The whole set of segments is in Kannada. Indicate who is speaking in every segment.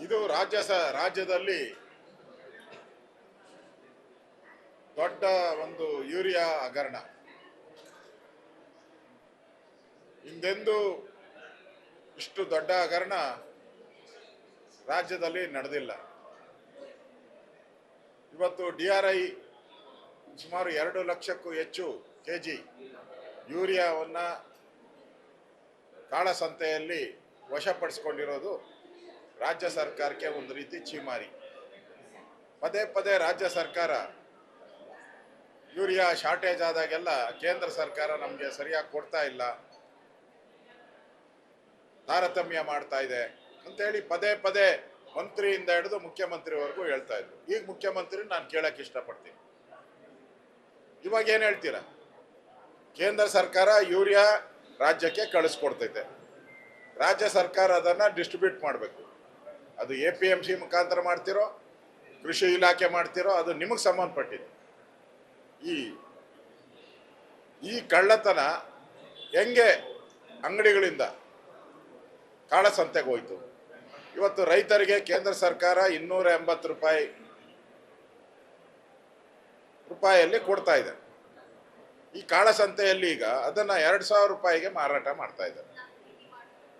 Speaker 1: ಇದು ರಾಜ್ಯದಲ್ಲಿ ದೊಡ್ಡ ಒಂದು ಯೂರಿಯಾ ಹಗರಣ. ಹಿಂದೆಂದೂ ಇಷ್ಟು ದೊಡ್ಡ ಹಗರಣ ರಾಜ್ಯದಲ್ಲಿ ನಡೆದಿಲ್ಲ. ಇವತ್ತು DRI ಸುಮಾರು 2 ಲಕ್ಷಕ್ಕೂ ಹೆಚ್ಚು ಕೆಜಿ ಯೂರಿಯಾವನ್ನು ಕಾಳಸಂತೆಯಲ್ಲಿ ವಶಪಡಿಸಿಕೊಂಡಿರೋದು ರಾಜ್ಯ ಸರ್ಕಾರಕ್ಕೆ ಒಂದು ರೀತಿ ಛೀಮಾರಿ. ಪದೇ ಪದೇ ರಾಜ್ಯ ಸರ್ಕಾರ ಯೂರಿಯಾ ಶಾರ್ಟೇಜ್ ಆದಾಗೆಲ್ಲ ಕೇಂದ್ರ ಸರ್ಕಾರ ನಮಗೆ ಸರಿಯಾಗಿ ಕೊಡ್ತಾ ಇಲ್ಲ, ತಾರತಮ್ಯ ಮಾಡ್ತಾ ಇದೆ ಅಂತೇಳಿ ಪದೇ ಪದೇ ಮಂತ್ರಿಯಿಂದ ಹಿಡಿದು ಮುಖ್ಯಮಂತ್ರಿವರೆಗೂ ಹೇಳ್ತಾ ಇದ್ರು. ಈಗ ಮುಖ್ಯಮಂತ್ರಿ ನಾನು ಕೇಳಕ್ಕೆ ಇಷ್ಟಪಡ್ತೀನಿ, ಇವಾಗ ಏನು ಹೇಳ್ತೀರಾ? ಕೇಂದ್ರ ಸರ್ಕಾರ ಯೂರಿಯಾ ರಾಜ್ಯಕ್ಕೆ ಕಳಿಸ್ಕೊಡ್ತೈತೆ, ರಾಜ್ಯ ಸರ್ಕಾರ ಅದನ್ನು ಡಿಸ್ಟ್ರಿಬ್ಯೂಟ್ ಮಾಡಬೇಕು. ಅದು APMC ಮುಖಾಂತರ ಮಾಡ್ತಿರೋ, ಕೃಷಿ ಇಲಾಖೆ ಮಾಡ್ತಿರೋ, ಅದು ನಿಮಗೆ ಸಂಬಂಧಪಟ್ಟಿದೆ. ಈ ಕಳ್ಳತನ ಹೆಂಗೆ ಅಂಗಡಿಗಳಿಂದ ಕಾಳಸಂತೆಗೆ ಹೋಯ್ತು? ಇವತ್ತು ರೈತರಿಗೆ ಕೇಂದ್ರ ಸರ್ಕಾರ 280 ರೂಪಾಯಿಯಲ್ಲಿ ಕೊಡ್ತಾ ಇದೆ. ಈ ಕಾಳಸಂತೆಯಲ್ಲಿ ಈಗ ಅದನ್ನು 2000 ರೂಪಾಯಿಗೆ ಮಾರಾಟ ಮಾಡ್ತಾ ಇದ್ದಾರೆ.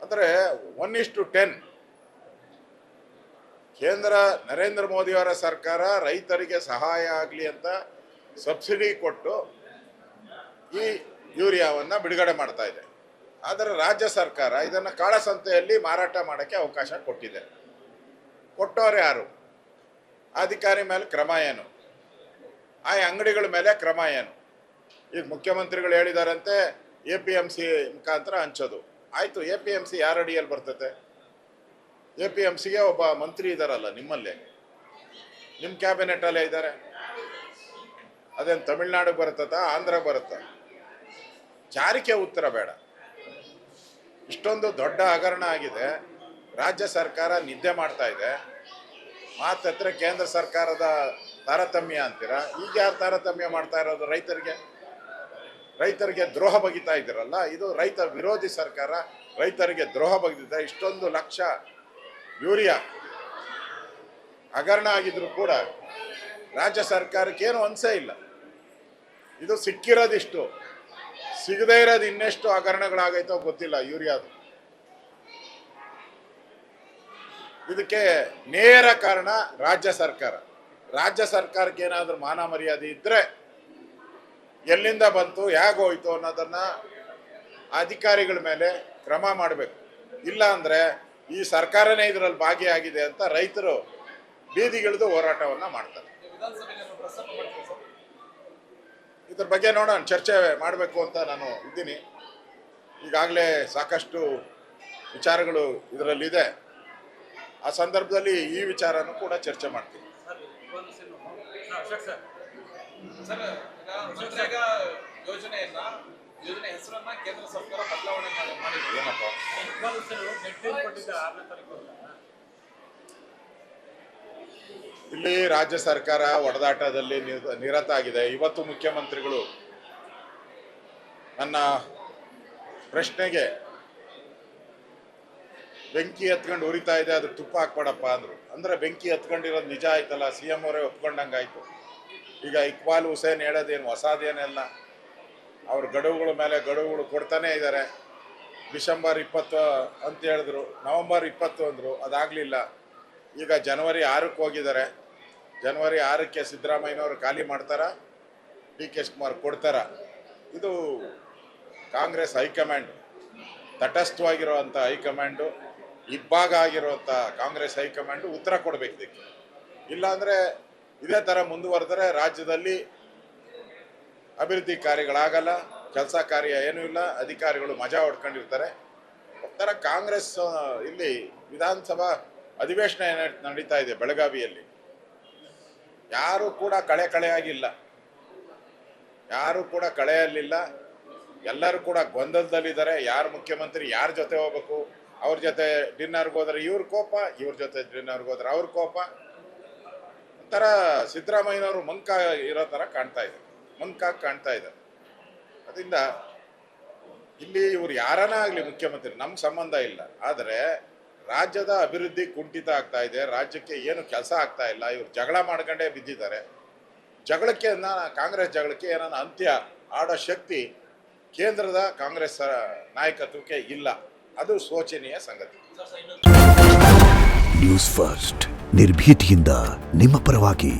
Speaker 1: ಅಂದರೆ 1:10. ಕೇಂದ್ರ ನರೇಂದ್ರ ಮೋದಿಯವರ ಸರ್ಕಾರ ರೈತರಿಗೆ ಸಹಾಯ ಆಗಲಿ ಅಂತ ಸಬ್ಸಿಡಿ ಕೊಟ್ಟು ಈ ಯೂರಿಯಾವನ್ನು ಬಿಡುಗಡೆ ಮಾಡ್ತಾ ಇದೆ. ಆದರೆ ರಾಜ್ಯ ಸರ್ಕಾರ ಇದನ್ನು ಕಾಳಸಂತೆಯಲ್ಲಿ ಮಾರಾಟ ಮಾಡೋಕ್ಕೆ ಅವಕಾಶ ಕೊಟ್ಟಿದೆ. ಕೊಟ್ಟವರು ಯಾರು? ಅಧಿಕಾರಿ ಮೇಲೆ ಕ್ರಮ ಏನು? ಆ ಅಂಗಡಿಗಳ ಮೇಲೆ ಕ್ರಮ ಏನು? ಈಗ ಮುಖ್ಯಮಂತ್ರಿಗಳು ಹೇಳಿದಾರಂತೆ APMC ಮುಖಾಂತರ ಹಂಚೋದು. ಆಯಿತು, APMC ಯಾರ ಅಡಿಯಲ್ಲಿ ಬರ್ತತೆ? APMCಗೆ ಒಬ್ಬ ಮಂತ್ರಿ ಇದ್ದಾರಲ್ಲ ನಿಮ್ಮಲ್ಲೇ, ನಿಮ್ಮ ಕ್ಯಾಬಿನೆಟಲ್ಲೇ ಇದ್ದಾರೆ. ಅದೇನು ತಮಿಳ್ನಾಡಿಗೆ ಬರುತ್ತ, ಆಂಧ್ರಕ್ಕೆ ಬರುತ್ತ? ಜಾರಿಕೆ ಉತ್ತರ ಬೇಡ. ಇಷ್ಟೊಂದು ದೊಡ್ಡ ಹಗರಣ ಆಗಿದೆ, ರಾಜ್ಯ ಸರ್ಕಾರ ನಿದ್ದೆ ಮಾಡ್ತಾ ಇದೆ. ಮಾತತ್ರ ಕೇಂದ್ರ ಸರ್ಕಾರದ ತಾರತಮ್ಯ ಅಂತೀರಾ. ಈಗ ಯಾರು ತಾರತಮ್ಯ ಮಾಡ್ತಾ ಇರೋದು? ರೈತರಿಗೆ ದ್ರೋಹ ಬಗಿತಾ ಇದ್ದೀರಲ್ಲ. ಇದು ರೈತ ವಿರೋಧಿ ಸರ್ಕಾರ, ರೈತರಿಗೆ ದ್ರೋಹ ಬಗೆದಿದೆ. ಇಷ್ಟೊಂದು ಲಕ್ಷ ಯೂರಿಯಾ ಹಗರಣ ಆಗಿದ್ರು ಕೂಡ ರಾಜ್ಯ ಸರ್ಕಾರಕ್ಕೇನು ಅನ್ಸೇ ಇಲ್ಲ. ಇದು ಸಿಕ್ಕಿರೋದಿಷ್ಟು, ಸಿಗದೇ ಇರೋದು ಇನ್ನೆಷ್ಟು ಹಗರಣಗಳಾಗೈತೋ ಗೊತ್ತಿಲ್ಲ ಯೂರಿಯಾದು. ಇದಕ್ಕೆ ನೇರ ಕಾರಣ ರಾಜ್ಯ ಸರ್ಕಾರ. ರಾಜ್ಯ ಸರ್ಕಾರಕ್ಕೆ ಏನಾದರೂ ಮಾನ ಮರ್ಯಾದೆ ಇದ್ದರೆ ಎಲ್ಲಿಂದ ಬಂತು, ಹೇಗೋಯ್ತು ಅನ್ನೋದನ್ನು ಅಧಿಕಾರಿಗಳ ಮೇಲೆ ಕ್ರಮ ಮಾಡಬೇಕು. ಇಲ್ಲ ಅಂದರೆ ಈ ಸರ್ಕಾರನೇ ಇದರಲ್ಲಿ ಭಾಗಿಯಾಗಿದೆ ಅಂತ ರೈತರು ಬೀದಿಗಿಳಿದು ಹೋರಾಟವನ್ನು ಮಾಡ್ತಾರೆ. ಇದ್ರ ಬಗ್ಗೆ ನೋಡೋಣ, ಚರ್ಚೆ ಮಾಡಬೇಕು ಅಂತ ನಾನು ಇದ್ದೀನಿ. ಈಗಾಗಲೇ ಸಾಕಷ್ಟು ವಿಚಾರಗಳು ಇದರಲ್ಲಿದೆ. ಆ ಸಂದರ್ಭದಲ್ಲಿ ಈ ವಿಚಾರನೂ ಕೂಡ ಚರ್ಚೆ ಮಾಡ್ತೀನಿ.
Speaker 2: ಯೋಜನೆ ಹೆಸರನ್ನ ಕೇಂದ್ರ ಸರ್ಕಾರ ಬದಲಾವಣೆ ಮಾಡಿದೆ.
Speaker 1: ಏನಪ್ಪ ಇಲ್ಲಿ ರಾಜ್ಯ ಸರ್ಕಾರ ಒಡೆದಾಟದಲ್ಲಿ ನಿರತ ಆಗಿದೆ. ಇವತ್ತು ಮುಖ್ಯಮಂತ್ರಿಗಳು ನನ್ನ ಪ್ರಶ್ನೆಗೆ ಬೆಂಕಿ ಹತ್ಕೊಂಡು ಉರಿತಾ ಇದೆ, ಅದು ತುಪ್ಪ ಹಾಕ್ಬೇಡಪ್ಪ ಅಂದರು. ಅಂದರೆ ಬೆಂಕಿ ಹತ್ಕೊಂಡಿರೋದು ನಿಜ ಆಯ್ತಲ್ಲ, CM ಅವರೇ ಒಪ್ಕೊಂಡಂಗಾಯ್ತು. ಈಗ ಇಕ್ಬಾಲ್ ಹುಸೇನ್ ಹೇಳೋದೇನು ಹೊಸದೇನೆಲ್ಲ, ಅವ್ರ ಗಡುವುಗಳ ಮೇಲೆ ಗಡುವುಗಳು ಕೊಡ್ತಾನೇ ಇದ್ದಾರೆ. ಡಿಸೆಂಬರ್ 20 ಅಂತ ಹೇಳಿದ್ರು, ನವೆಂಬರ್ 20 ಅಂದರು, ಅದಾಗಲಿಲ್ಲ. ಈಗ ಜನವರಿ 6ಕ್ಕೆ ಹೋಗಿದ್ದಾರೆ. ಜನವರಿ 6ಕ್ಕೆ ಸಿದ್ದರಾಮಯ್ಯನವರು ಖಾಲಿ ಮಾಡ್ತಾರ, DK ಶಿವಕುಮಾರ್ ಕೊಡ್ತಾರ? ಇದು ಕಾಂಗ್ರೆಸ್ ಹೈಕಮಾಂಡ್, ತಟಸ್ಥವಾಗಿರುವಂಥ ಹೈಕಮಾಂಡು, ಇಬ್ಬಾಗ ಆಗಿರುವಂಥ ಕಾಂಗ್ರೆಸ್ ಹೈಕಮಾಂಡು ಉತ್ತರ ಕೊಡಬೇಕು ಇದಕ್ಕೆ. ಇಲ್ಲಾಂದರೆ ಇದೇ ಥರ ಮುಂದುವರೆದರೆ ರಾಜ್ಯದಲ್ಲಿ ಅಭಿವೃದ್ಧಿ ಕಾರ್ಯಗಳಾಗಲ್ಲ, ಕೆಲಸ ಕಾರ್ಯ ಏನೂ ಇಲ್ಲ, ಅಧಿಕಾರಿಗಳು ಮಜಾ ಹೊಡ್ಕೊಂಡಿರ್ತಾರೆ. ಒಂಥರ ಕಾಂಗ್ರೆಸ್ ಇಲ್ಲಿ ವಿಧಾನಸಭಾ ಅಧಿವೇಶನ ನಡೀತಾ ಇದೆ ಬೆಳಗಾವಿಯಲ್ಲಿ. ಯಾರೂ ಕೂಡ ಕಳೆಯಾಗಿಲ್ಲ, ಯಾರೂ ಕೂಡ ಕಳೆಯಲಿಲ್ಲ. ಎಲ್ಲರೂ ಕೂಡ ಗೊಂದಲದಲ್ಲಿದ್ದಾರೆ. ಯಾರು ಮುಖ್ಯಮಂತ್ರಿ, ಯಾರ ಜೊತೆ ಹೋಗ್ಬೇಕು? ಅವ್ರ ಜೊತೆ ಡಿನ್ನರ್ಗೆ ಹೋದ್ರೆ ಇವ್ರ ಕೋಪ, ಇವ್ರ ಜೊತೆ ಡಿನ್ನರ್ಗೆ ಹೋದ್ರೆ ಅವ್ರ ಕೋಪ. ಒಂಥರ ಸಿದ್ದರಾಮಯ್ಯನವರು ಮಂಕ ಇರೋ ಥರ ಕಾಣ್ತಾ ಇದೆ. ಅದರಿಂದ ಇಲ್ಲಿ ಇವ್ರು ಯಾರನ್ನ ಆಗಲಿ ಮುಖ್ಯಮಂತ್ರಿ, ನಮ್ಗೆ ಸಂಬಂಧ ಇಲ್ಲ. ಆದರೆ ರಾಜ್ಯದ ಅಭಿವೃದ್ಧಿ ಕುಂಠಿತ ಆಗ್ತಾ ಇದೆ, ರಾಜ್ಯಕ್ಕೆ ಏನು ಕೆಲಸ ಆಗ್ತಾ ಇಲ್ಲ. ಇವ್ರು ಜಗಳ ಮಾಡ್ಕೊಂಡೇ ಬಿದ್ದಿದ್ದಾರೆ. ಜಗಳಕ್ಕೆ ಕಾಂಗ್ರೆಸ್ ಜಗಳಕ್ಕೆ ಏನಾನ ಅಂತ್ಯ ಆಡೋ ಶಕ್ತಿ ಕೇಂದ್ರದ ಕಾಂಗ್ರೆಸ್ ನಾಯಕತ್ವಕ್ಕೆ ಇಲ್ಲ. ಅದು ಶೋಚನೀಯ ಸಂಗತಿ.
Speaker 3: ನ್ಯೂಸ್ ಫಸ್ಟ್ ನಿರ್ಭೀತಿಯಿಂದ ನಿಮ್ಮ ಪರವಾಗಿ.